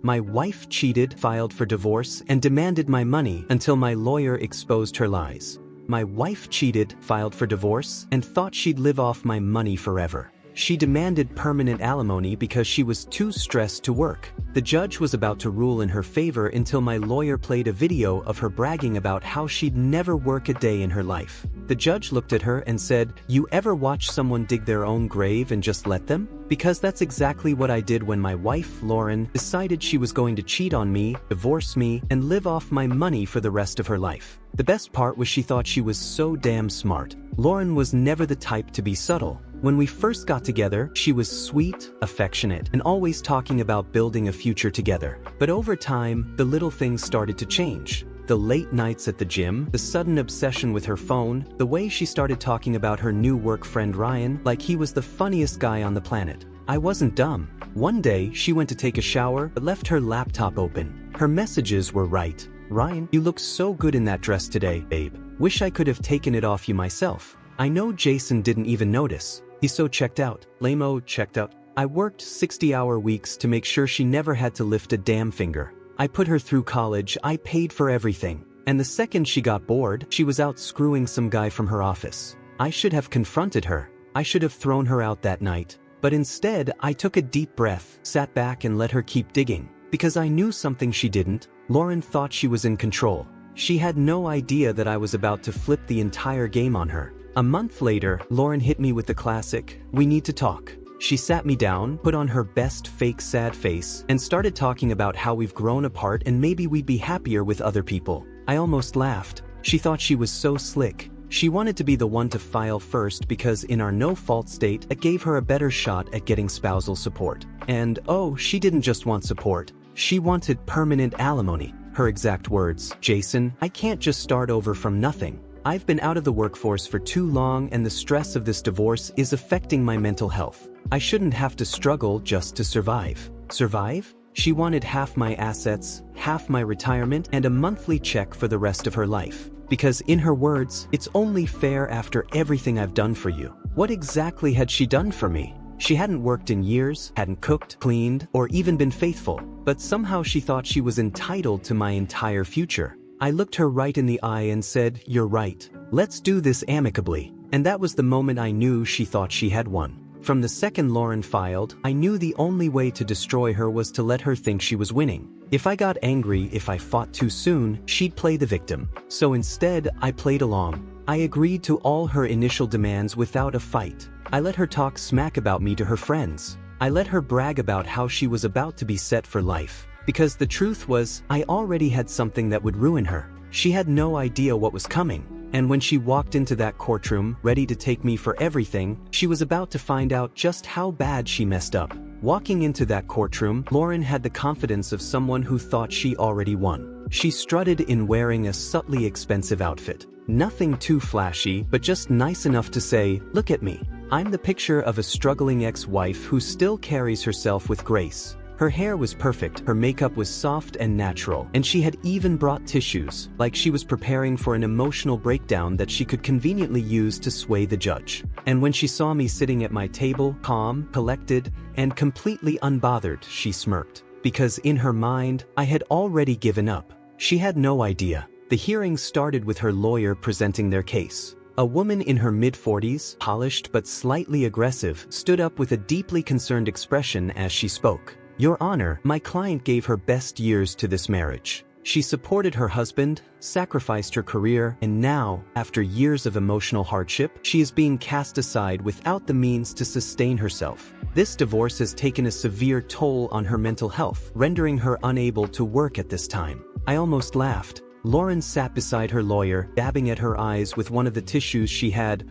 My wife cheated, filed for divorce, and demanded my money until my lawyer exposed her lies. My wife cheated, filed for divorce, and thought she'd live off my money forever. She demanded permanent alimony because she was too stressed to work. The judge was about to rule in her favor until my lawyer played a video of her bragging about how she'd never work a day in her life. The judge looked at her and said, "You ever watch someone dig their own grave and just let them?" Because that's exactly what I did when my wife, Lauren, decided she was going to cheat on me, divorce me, and live off my money for the rest of her life. The best part was she thought she was so damn smart. Lauren was never the type to be subtle. When we first got together, she was sweet, affectionate, and always talking about building a future together. But over time, the little things started to change. The late nights at the gym, the sudden obsession with her phone, the way she started talking about her new work friend Ryan like he was the funniest guy on the planet. I wasn't dumb. One day, she went to take a shower but left her laptop open. Her messages were right. "Ryan, you look so good in that dress today, babe. Wish I could have taken it off you myself. I know Jason didn't even notice. He's so checked out." Lame-o checked out. I worked 60-hour weeks to make sure she never had to lift a damn finger. I put her through college, I paid for everything. And the second she got bored, she was out screwing some guy from her office. I should have confronted her. I should have thrown her out that night. But instead, I took a deep breath, sat back and let her keep digging. Because I knew something she didn't. Lauren thought she was in control. She had no idea that I was about to flip the entire game on her. A month later, Lauren hit me with the classic, "We need to talk." She sat me down, put on her best fake sad face, and started talking about how we've grown apart and maybe we'd be happier with other people. I almost laughed. She thought she was so slick. She wanted to be the one to file first because in our no-fault state, it gave her a better shot at getting spousal support. And oh, she didn't just want support. She wanted permanent alimony. Her exact words, "Jason, I can't just start over from nothing. I've been out of the workforce for too long and the stress of this divorce is affecting my mental health. I shouldn't have to struggle just to survive." Survive? She wanted half my assets, half my retirement, and a monthly check for the rest of her life. Because in her words, "It's only fair after everything I've done for you." What exactly had she done for me? She hadn't worked in years, hadn't cooked, cleaned, or even been faithful. But somehow she thought she was entitled to my entire future. I looked her right in the eye and said, "You're right. Let's do this amicably." And that was the moment I knew she thought she had won. From the second Lauren filed, I knew the only way to destroy her was to let her think she was winning. If I got angry, if I fought too soon, she'd play the victim. So instead, I played along. I agreed to all her initial demands without a fight. I let her talk smack about me to her friends. I let her brag about how she was about to be set for life. Because the truth was, I already had something that would ruin her. She had no idea what was coming. And when she walked into that courtroom, ready to take me for everything, she was about to find out just how bad she messed up. Walking into that courtroom, Lauren had the confidence of someone who thought she already won. She strutted in wearing a subtly expensive outfit. Nothing too flashy, but just nice enough to say, "Look at me. I'm the picture of a struggling ex-wife who still carries herself with grace." Her hair was perfect, her makeup was soft and natural, and she had even brought tissues, like she was preparing for an emotional breakdown that she could conveniently use to sway the judge. And when she saw me sitting at my table, calm, collected, and completely unbothered, she smirked. Because in her mind, I had already given up. She had no idea. The hearing started with her lawyer presenting their case. A woman in her mid-40s, polished but slightly aggressive, stood up with a deeply concerned expression as she spoke. "Your Honor, my client gave her best years to this marriage. She supported her husband, sacrificed her career, and now, after years of emotional hardship, she is being cast aside without the means to sustain herself. This divorce has taken a severe toll on her mental health, rendering her unable to work at this time." I almost laughed. Lauren sat beside her lawyer, dabbing at her eyes with one of the tissues she had,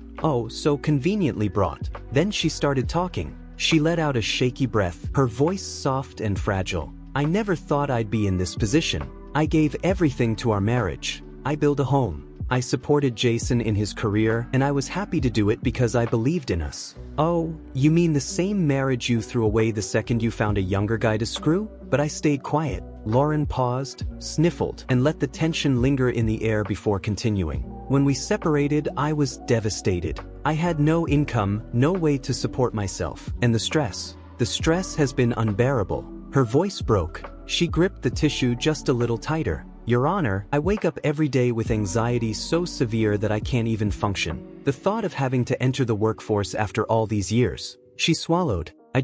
so conveniently brought. Then she started talking. She let out a shaky breath, her voice soft and fragile. "I never thought I'd be in this position. I gave everything to our marriage. I built a home. I supported Jason in his career, and I was happy to do it because I believed in us." "Oh, you mean the same marriage you threw away the second you found a younger guy to screw?" But I stayed quiet. Lauren paused, sniffled, and let the tension linger in the air before continuing. "When we separated, I was devastated. I had no income, no way to support myself, and the stress has been unbearable." Her voice broke. She gripped the tissue just a little tighter. Your Honor, I wake up every day with anxiety so severe that I can't even function. The thought of having to enter the workforce after all these years. She swallowed. I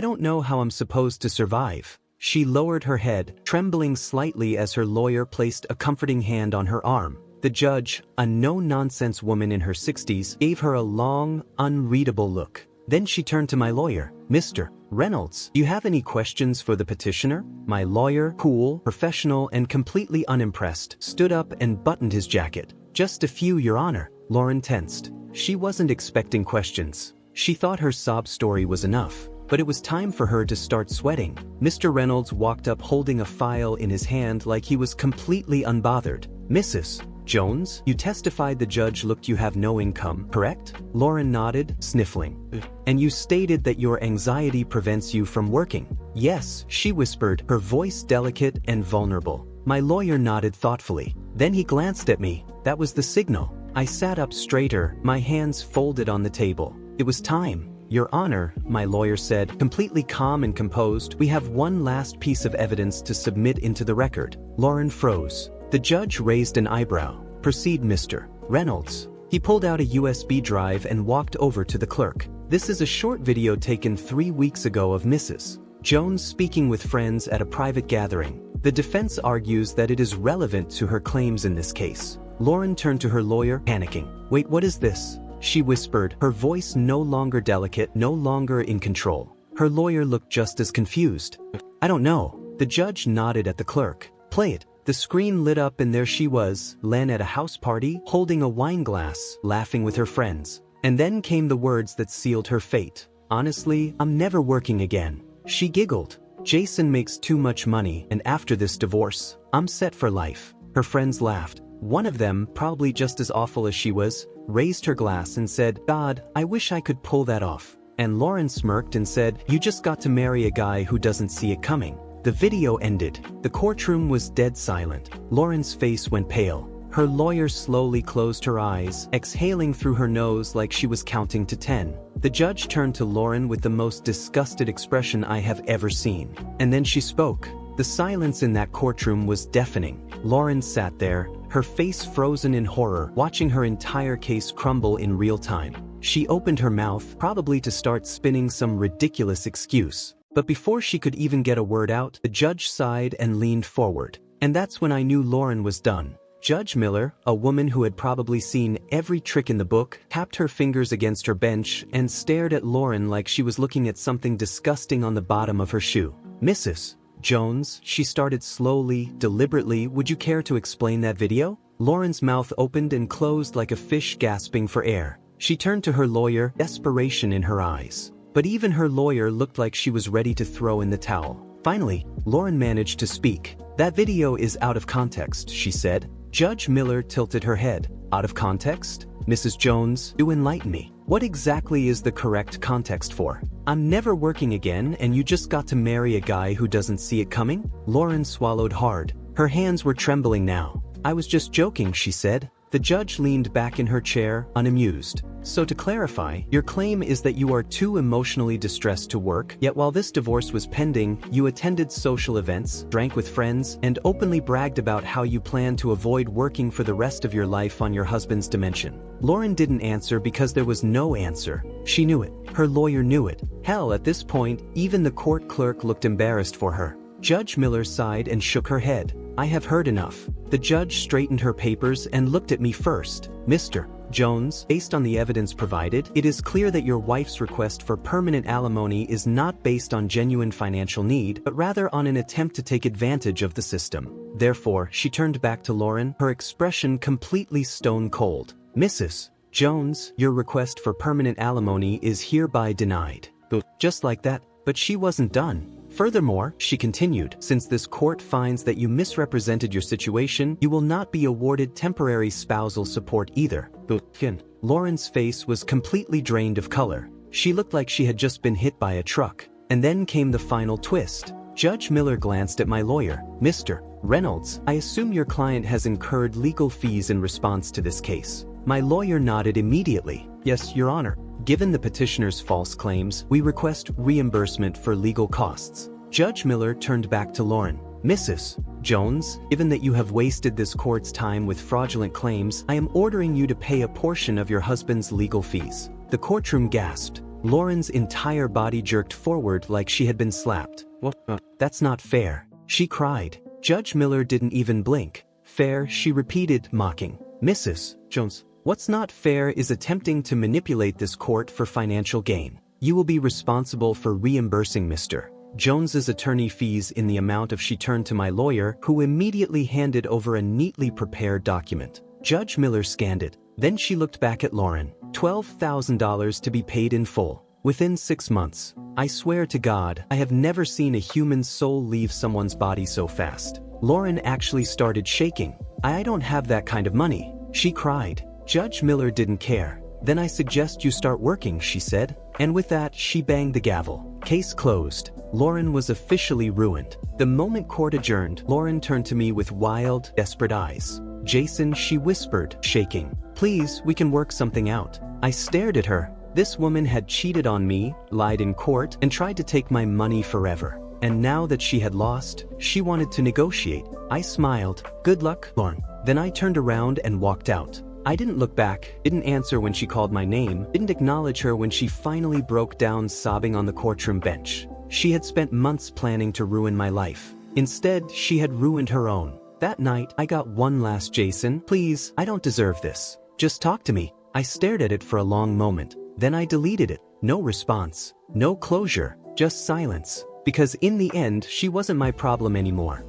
don't know how I'm supposed to survive. She lowered her head, trembling slightly as her lawyer placed a comforting hand on her arm. The judge, a no-nonsense woman in her 60s, gave her a long, unreadable look. Then she turned to my lawyer. Mr. Reynolds, do you have any questions for the petitioner? My lawyer, cool, professional, and completely unimpressed, stood up and buttoned his jacket. Just a few, Your Honor. Lauren tensed. She wasn't expecting questions. She thought her sob story was enough. But it was time for her to start sweating. Mr. Reynolds walked up holding a file in his hand like he was completely unbothered. Mrs. Jones, you testified the judge looked you have no income, correct? Lauren nodded, sniffling. And you stated that your anxiety prevents you from working. Yes, she whispered, her voice delicate and vulnerable. My lawyer nodded thoughtfully. Then he glanced at me. That was the signal. I sat up straighter, my hands folded on the table. It was time. Your Honor, my lawyer said, completely calm and composed, we have one last piece of evidence to submit into the record. Lauren froze. The judge raised an eyebrow. Proceed, Mr. Reynolds. He pulled out a USB drive and walked over to the clerk. This is a short video taken 3 weeks ago of Mrs. Jones speaking with friends at a private gathering. The defense argues that it is relevant to her claims in this case. Lauren turned to her lawyer, panicking. Wait, what is this? She whispered, her voice no longer delicate, no longer in control. Her lawyer looked just as confused. I don't know. The judge nodded at the clerk. Play it. The screen lit up and there she was, Len at a house party, holding a wine glass, laughing with her friends. And then came the words that sealed her fate. Honestly, I'm never working again. She giggled. Jason makes too much money, and after this divorce, I'm set for life. Her friends laughed. One of them, probably just as awful as she was, raised her glass and said, God, I wish I could pull that off. And Lauren smirked and said, you just got to marry a guy who doesn't see it coming. The video ended. The courtroom was dead silent. Lauren's face went pale. Her lawyer slowly closed her eyes, exhaling through her nose like she was counting to 10. The judge turned to Lauren with the most disgusted expression I have ever seen. And then she spoke. The silence in that courtroom was deafening. Lauren sat there, her face frozen in horror, watching her entire case crumble in real time. She opened her mouth, probably to start spinning some ridiculous excuse. But before she could even get a word out, the judge sighed and leaned forward. And that's when I knew Lauren was done. Judge Miller, a woman who had probably seen every trick in the book, tapped her fingers against her bench and stared at Lauren like she was looking at something disgusting on the bottom of her shoe. Mrs. Jones, she started slowly, deliberately, would you care to explain that video? Lauren's mouth opened and closed like a fish gasping for air. She turned to her lawyer, desperation in her eyes. But even her lawyer looked like she was ready to throw in the towel. Finally, Lauren managed to speak. That video is out of context, she said. Judge Miller tilted her head. Out of context? Mrs. Jones, do enlighten me. What exactly is the correct context for? I'm never working again and you just got to marry a guy who doesn't see it coming? Lauren swallowed hard. Her hands were trembling now. I was just joking, she said. The judge leaned back in her chair, unamused. So to clarify, your claim is that you are too emotionally distressed to work, yet while this divorce was pending, you attended social events, drank with friends, and openly bragged about how you plan to avoid working for the rest of your life on your husband's dementia. Lauren didn't answer because there was no answer. She knew it. Her lawyer knew it. Hell, at this point, even the court clerk looked embarrassed for her. Judge Miller sighed and shook her head. I have heard enough. The judge straightened her papers and looked at me first. Mr. Jones, based on the evidence provided, it is clear that your wife's request for permanent alimony is not based on genuine financial need, but rather on an attempt to take advantage of the system. Therefore, she turned back to Lauren, her expression completely stone cold. Mrs. Jones, your request for permanent alimony is hereby denied. Just like that, but she wasn't done. Furthermore, she continued, since this court finds that you misrepresented your situation, you will not be awarded temporary spousal support either. Lauren's face was completely drained of color. She looked like she had just been hit by a truck. And then came the final twist. Judge Miller glanced at my lawyer. Mr. Reynolds, I assume your client has incurred legal fees in response to this case. My lawyer nodded immediately. Yes, Your Honor. Given the petitioner's false claims, we request reimbursement for legal costs. Judge Miller turned back to Lauren. Mrs. Jones, given that you have wasted this court's time with fraudulent claims, I am ordering you to pay a portion of your husband's legal fees. The courtroom gasped. Lauren's entire body jerked forward like she had been slapped. What? That's not fair, she cried. Judge Miller didn't even blink. Fair, she repeated, mocking. Mrs. Jones, what's not fair is attempting to manipulate this court for financial gain. You will be responsible for reimbursing Mr. Jones's attorney fees in the amount of. She turned to my lawyer, who immediately handed over a neatly prepared document. Judge Miller scanned it. Then she looked back at Lauren. $12,000 to be paid in full, within 6 months. I swear to God, I have never seen a human soul leave someone's body so fast. Lauren actually started shaking. I don't have that kind of money, she cried. Judge Miller didn't care. Then I suggest you start working, she said. And with that, she banged the gavel. Case closed. Lauren was officially ruined. The moment court adjourned, Lauren turned to me with wild, desperate eyes. Jason, she whispered, shaking. Please, we can work something out. I stared at her. This woman had cheated on me, lied in court, and tried to take my money forever. And now that she had lost, she wanted to negotiate. I smiled. Good luck, Lauren. Then I turned around and walked out. I didn't look back, didn't answer when she called my name, didn't acknowledge her when she finally broke down sobbing on the courtroom bench. She had spent months planning to ruin my life. Instead, she had ruined her own. That night, I got one last Jason. Please, I don't deserve this. Just talk to me. I stared at it for a long moment. Then I deleted it. No response. No closure. Just silence. Because in the end, she wasn't my problem anymore.